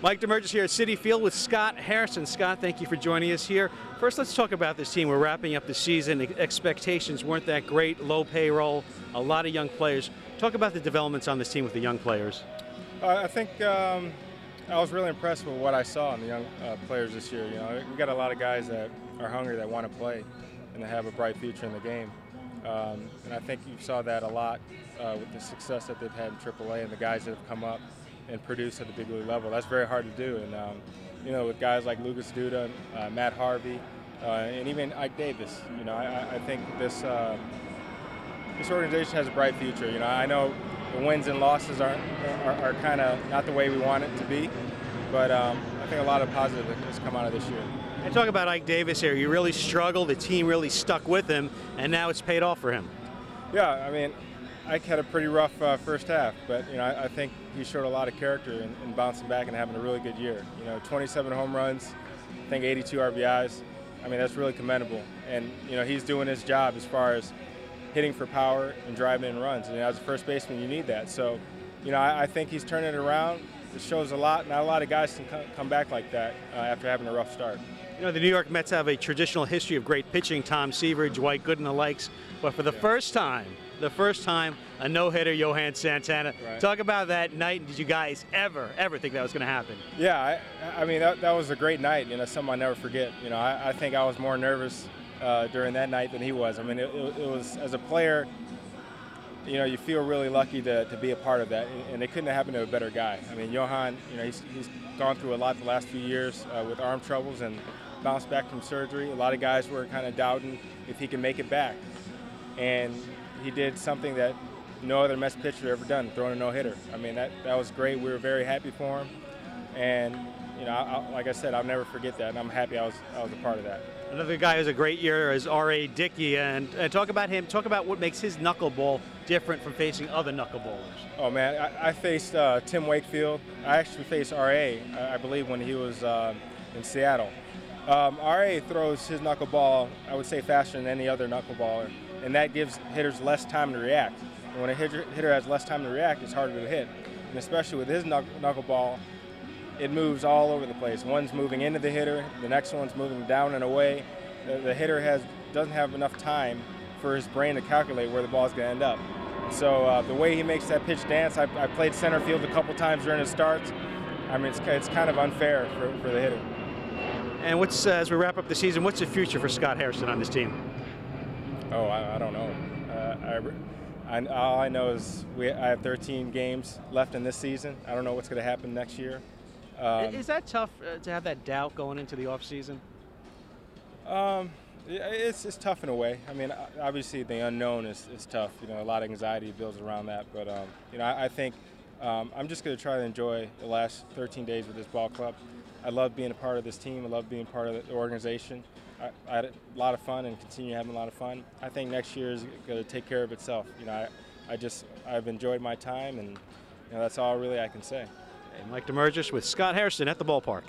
Mike Damergis here at Citi Field with Scott Hairston. Scott, thank you for joining us here. First, let's talk about this team. We're wrapping up the season. The expectations weren't that great, low payroll, a lot of young players. Talk about the developments on this team with the young players. I think I was really impressed with what I saw in the young players this year. You know, we got a lot of guys that are hungry, that want to play, and that have a bright future in the game. And I think you saw that a lot with the success that they've had in AAA and the guys that have come up and produce at the big league level. That's very hard to do. And you know, with guys like Lucas Duda, Matt Harvey, and even Ike Davis, you know, I think this organization has a bright future. You know, I know the wins and losses are kind of not the way we want it to be, but I think a lot of positive has come out of this year. And talk about Ike Davis here. You really struggled. The team really stuck with him, and now it's paid off for him. Yeah, I mean, Ike had a pretty rough first half, but you know, I think he showed a lot of character in bouncing back and having a really good year. You know, 27 home runs, I think 82 RBIs. I mean, that's really commendable. And you know, he's doing his job as far as hitting for power and driving in runs. And as a first baseman, you need that. So, you know, I think he's turning it around. It shows a lot. Not a lot of guys can come back like that after having a rough start. You know, the New York Mets have a traditional history of great pitching, Tom Seaver, Dwight Gooden, the likes. But for the first time, a no-hitter, Johan Santana. Right. Talk about that night. Did you guys ever think that was going to happen? Yeah, I mean, that was a great night. You know, something I'll never forget. You know, I think I was more nervous during that night than he was. I mean, it was, as a player, you know, you feel really lucky to be a part of that, and it couldn't have happened to a better guy. I mean, Johan, you know, he's gone through a lot the last few years with arm troubles and bounced back from surgery. A lot of guys were kind of doubting if he can make it back, and he did something that no other Mets pitcher ever done, throwing a no-hitter. I mean, that was great. We were very happy for him, and you know, like I said, I'll never forget that, and I'm happy I was a part of that. Another guy who's a great year is R.A. Dickey, and talk about him. Talk about what makes his knuckleball different from facing other knuckleballers. Oh man, I faced Tim Wakefield. I actually faced R.A. I believe when he was in Seattle. R.A. throws his knuckleball, I would say, faster than any other knuckleballer, and that gives hitters less time to react. And when a hitter has less time to react, it's harder to hit. And especially with his knuckleball, it moves all over the place. One's moving into the hitter, the next one's moving down and away. The hitter doesn't have enough time for his brain to calculate where the ball's going to end up. So the way he makes that pitch dance, I played center field a couple times during his starts. I mean, it's kind of unfair for the hitter. And as we wrap up the season, what's the future for Scott Hairston on this team? Oh, I don't know. All I know is I have 13 games left in this season. I don't know what's going to happen next year. Is that tough to have that doubt going into the offseason? It's tough in a way. I mean, obviously the unknown is tough. You know, a lot of anxiety builds around that. But you know, I think I'm just going to try to enjoy the last 13 days with this ball club. I love being a part of this team. I love being part of the organization. I had a lot of fun and continue having a lot of fun. I think next year is going to take care of itself. You know, I've enjoyed my time, and you know, that's all really I can say. Mike Damergis with Scott Hairston at the ballpark.